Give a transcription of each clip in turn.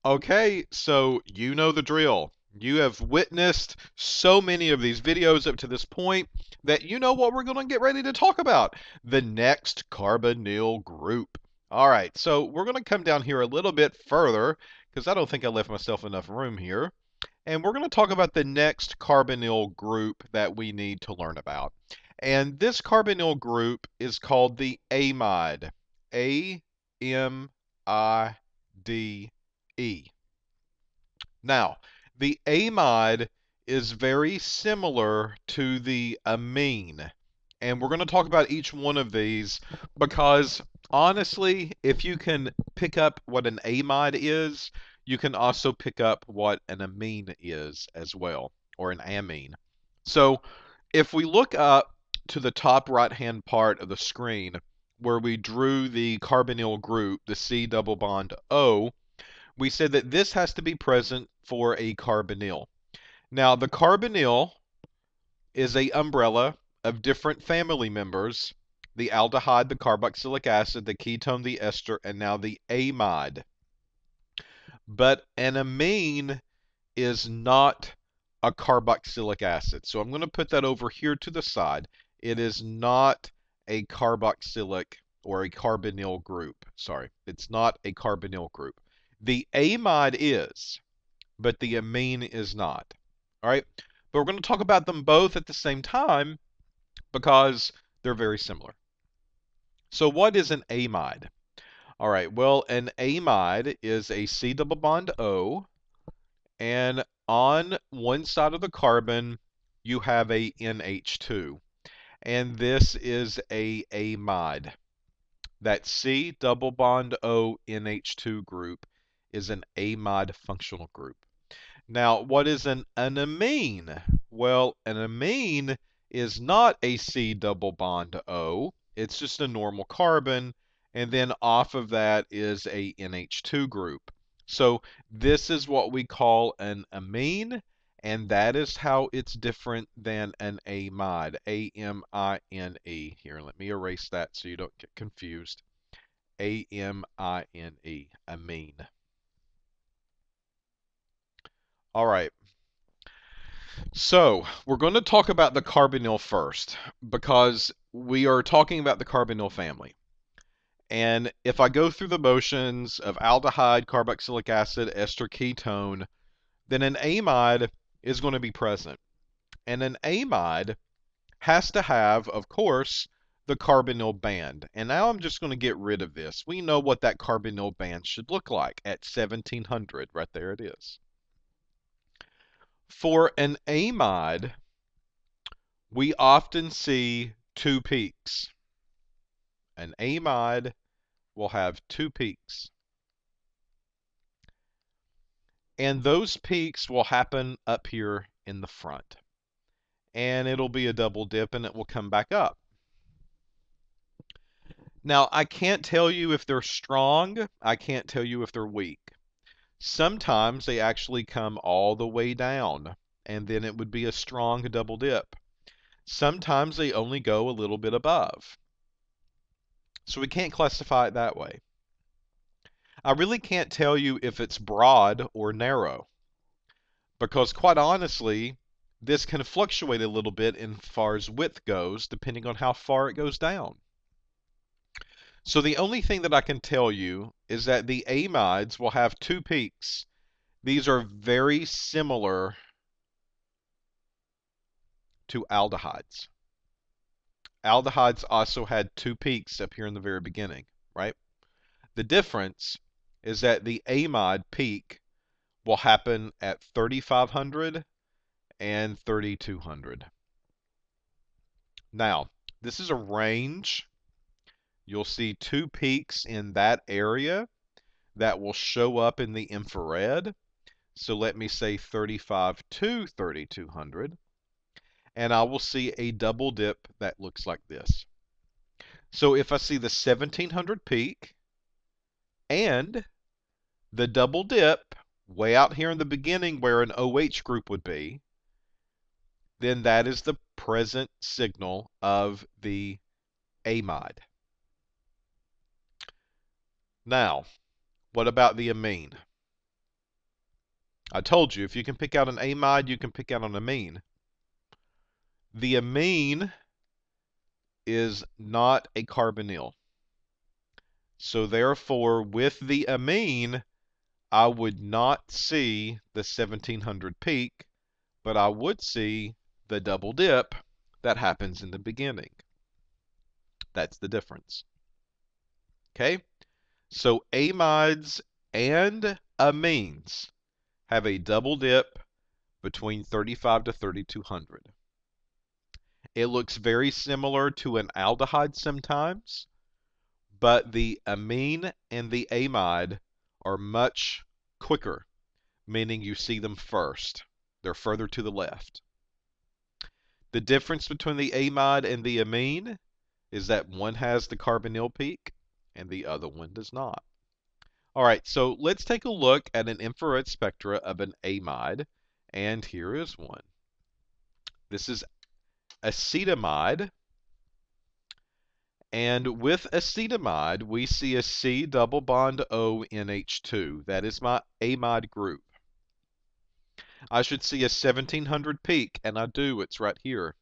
Okay, so you know the drill. You have witnessed so many of these videos up to this point that you know what we're going to get ready to talk about. The next carbonyl group. All right, so we're going to come down here a little bit further because I don't think I left myself enough room here. And we're going to talk about the next carbonyl group that we need to learn about. And this carbonyl group is called the amide. A-M-I-D-E. Now, the amide is very similar to the amine. And we're going to talk about each one of these because honestly, if you can pick up what an amide is, you can also pick up what an amine is as well, or an amine. So if we look up to the top right-hand part of the screen where we drew the carbonyl group, the C double bond O, we said that this has to be present for a carbonyl. Now, the carbonyl is a umbrella of different family members: the aldehyde, the carboxylic acid, the ketone, the ester, and now the amide. But an amine is not a carboxylic acid. So I'm going to put that over here to the side. It is not a carboxylic or a carbonyl group. Sorry, it's not a carbonyl group. The amide is, but the amine is not. All right, but we're going to talk about them both at the same time because they're very similar. So what is an amide? All right, well, an amide is a C double bond O, and on one side of the carbon you have a NH2, and this is a amide. That C double bond O NH2 group is an amide functional group. Now, what is an amine? Well, an amine is not a C double bond O. It's just a normal carbon, and then off of that is a NH2 group. So this is what we call an amine, and that is how it's different than an amide. A-M-I-N-E. Here, let me erase that so you don't get confused. A-M-I-N-E, amine. All right. So, we're going to talk about the carbonyl first because we are talking about the carbonyl family. And if I go through the motions of aldehyde, carboxylic acid, ester, ketone, then an amide is going to be present. And an amide has to have, of course, the carbonyl band. And now I'm just going to get rid of this. We know what that carbonyl band should look like at 1700. Right there it is. For an amide, we often see two peaks. An amide will have two peaks. And those peaks will happen up here in the front. And it'll be a double dip and it will come back up. Now, I can't tell you if they're strong. I can't tell you if they're weak. Sometimes they actually come all the way down, and then it would be a strong double dip. Sometimes they only go a little bit above. So we can't classify it that way. I really can't tell you if it's broad or narrow, because quite honestly, this can fluctuate a little bit in far as width goes, depending on how far it goes down. So the only thing that I can tell you is that the amides will have two peaks. These are very similar to aldehydes. Aldehydes also had two peaks up here in the very beginning, right? The difference is that the amide peak will happen at 3500 and 3200. Now, this is a range. You'll see two peaks in that area that will show up in the infrared. So let me say 35 to 3200. And I will see a double dip that looks like this. So if I see the 1700 peak and the double dip way out here in the beginning where an OH group would be, then that is the present signal of the amide. Now, what about the amine? I told you, if you can pick out an amide, you can pick out an amine. The amine is not a carbonyl. So therefore, with the amine, I would not see the 1700 peak, but I would see the double dip that happens in the beginning. That's the difference. Okay? So amides and amines have a double dip between 35 to 3200. It looks very similar to an aldehyde sometimes, but the amine and the amide are much quicker, meaning you see them first. They're further to the left. The difference between the amide and the amine is that one has the carbonyl peak and the other one does not. All right, so let's take a look at an infrared spectra of an amide, and here is one. This is acetamide, and with acetamide, we see a C double bond O NH2. That is my amide group. I should see a 1700 peak, and I do. It's right here.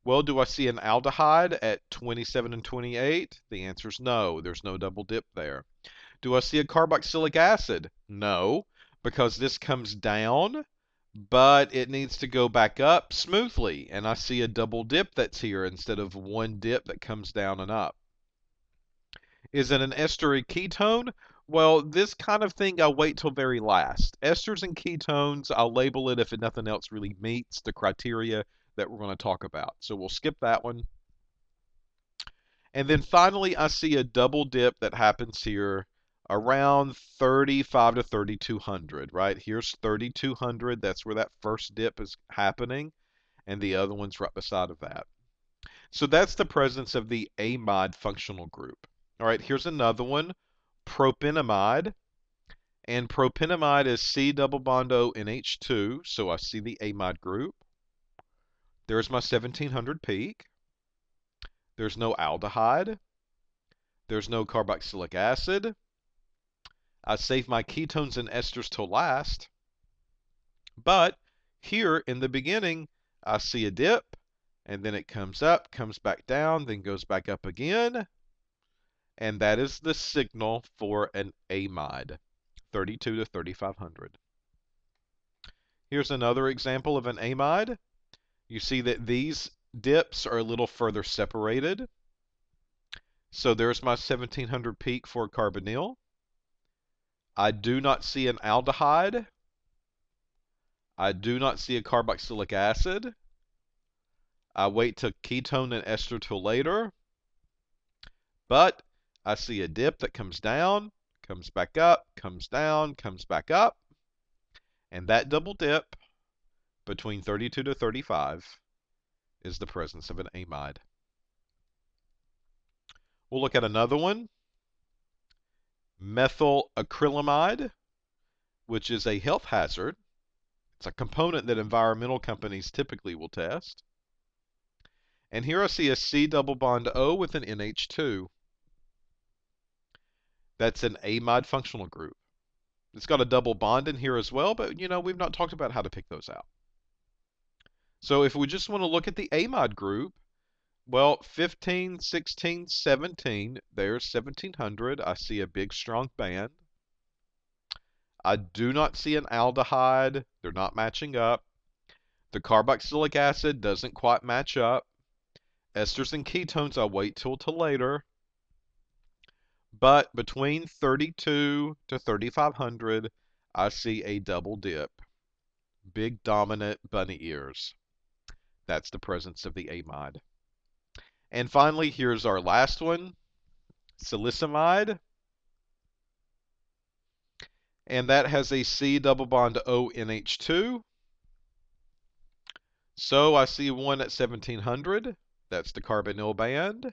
Well, do I see an aldehyde at 27 and 28? The answer is no. There's no double dip there. Do I see a carboxylic acid? No, because this comes down, but it needs to go back up smoothly, and I see a double dip that's here instead of one dip that comes down and up. Is it an ester or ketone? Well, this kind of thing I'll wait till very last. Esters and ketones, I'll label it if nothing else really meets the criteria that we're going to talk about. So we'll skip that one. And then finally, I see a double dip that happens here around 35 to 3200, right? Here's 3200. That's where that first dip is happening. And the other one's right beside of that. So that's the presence of the amide functional group. All right, here's another one, propenamide. And propenamide is C double bond O NH2. So I see the amide group. There's my 1700 peak. There's no aldehyde. There's no carboxylic acid. I save my ketones and esters till last. But here in the beginning, I see a dip, and then it comes up, comes back down, then goes back up again. And that is the signal for an amide, 32 to 3500. Here's another example of an amide. You see that these dips are a little further separated. So there's my 1700 peak for carbonyl. I do not see an aldehyde. I do not see a carboxylic acid. I wait to ketone and ester till later. But I see a dip that comes down, comes back up, comes down, comes back up. And that double dip between 32 to 35 is the presence of an amide. We'll look at another one, methyl acrylamide, which is a health hazard. It's a component that environmental companies typically will test. And here I see a C double bond O with an NH2. That's an amide functional group. It's got a double bond in here as well, but we've not talked about how to pick those out. So if we just want to look at the amide group, well, 15, 16, 17, there's 1700. I see a big strong band. I do not see an aldehyde. They're not matching up. The carboxylic acid doesn't quite match up. Esters and ketones, I'll wait till later. But between 32 to 3500, I see a double dip. Big dominant bunny ears. That's the presence of the amide. And finally, here's our last one, salicylamide. And that has a C double bond O NH2. So I see one at 1700. That's the carbonyl band.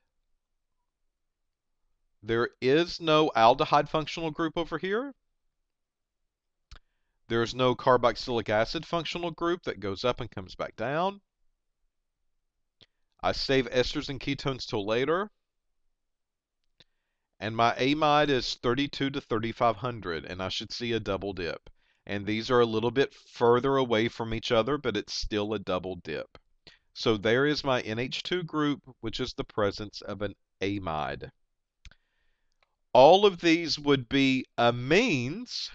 There is no aldehyde functional group over here. There's no carboxylic acid functional group that goes up and comes back down. I save esters and ketones till later. And my amide is 32 to 3500, and I should see a double dip. and these are a little bit further away from each other, but it's still a double dip. So there is my NH2 group, which is the presence of an amide. All of these would be amines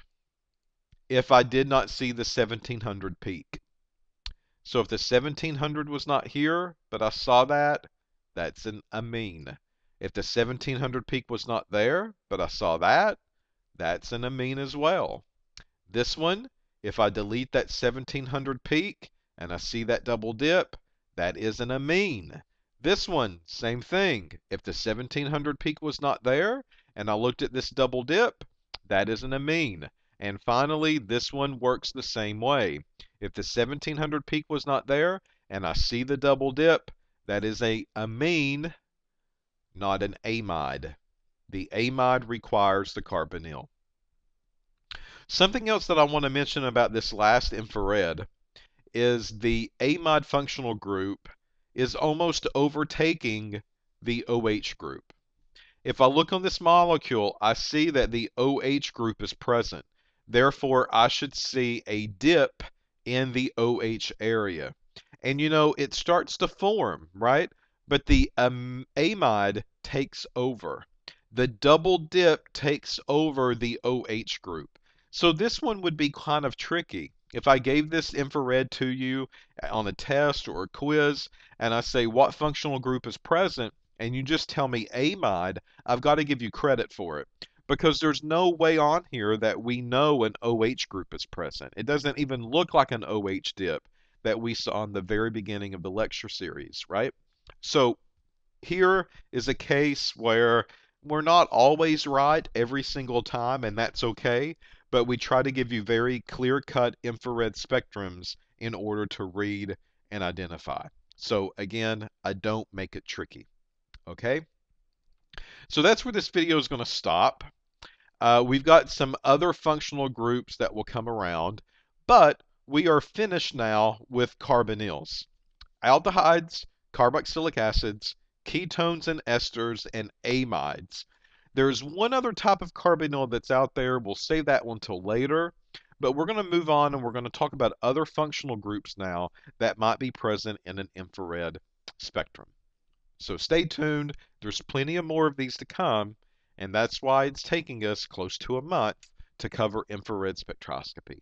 if I did not see the 1700 peak. So if the 1700 was not here, but I saw that, that's an amine. If the 1700 peak was not there, but I saw that, that's an amine as well. This one, if I delete that 1700 peak and I see that double dip, that is an amine. This one, same thing. If the 1700 peak was not there and I looked at this double dip, that is an amine. And finally, this one works the same way. If the 1700 peak was not there and I see the double dip, that is a amine, not an amide. The amide requires the carbonyl. Something else that I want to mention about this last infrared is the amide functional group is almost overtaking the OH group. If I look on this molecule, I see that the OH group is present. Therefore, I should see a dip in the OH area. And you know, it starts to form, right? But the amide takes over. The double dip takes over the OH group. So this one would be kind of tricky. If I gave this infrared to you on a test or a quiz, and I say what functional group is present, and you just tell me amide, I've got to give you credit for it. Because there's no way on here that we know an OH group is present. It doesn't even look like an OH dip that we saw in the very beginning of the lecture series, right? So here is a case where we're not always right every single time, and that's okay, but we try to give you very clear-cut infrared spectrums in order to read and identify. So again, I don't make it tricky, okay? So that's where this video is going to stop. We've got some other functional groups that will come around, but we are finished now with carbonyls. Aldehydes, carboxylic acids, ketones and esters, and amides. There's one other type of carbonyl that's out there. We'll save that one till later, but we're going to move on and we're going to talk about other functional groups now that might be present in an infrared spectrum. So stay tuned. There's plenty of more of these to come, and that's why it's taking us close to a month to cover infrared spectroscopy.